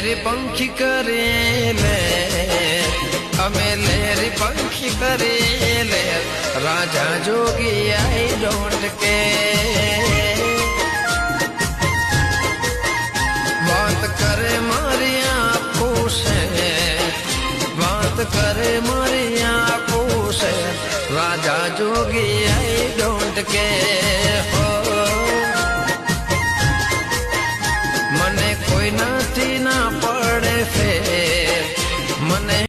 Larry પંખી કરી લે અમે લેરી પંખી કરી લે રાજા જોગી આઈ ડોન્ટ કેર વાત કરે મારી આંખો છે વાત કરે મારી આંખો છે રાજા જોગી આઈ ડોન્ટ કેર મને કોઈ નથી ના પડે ફેર મને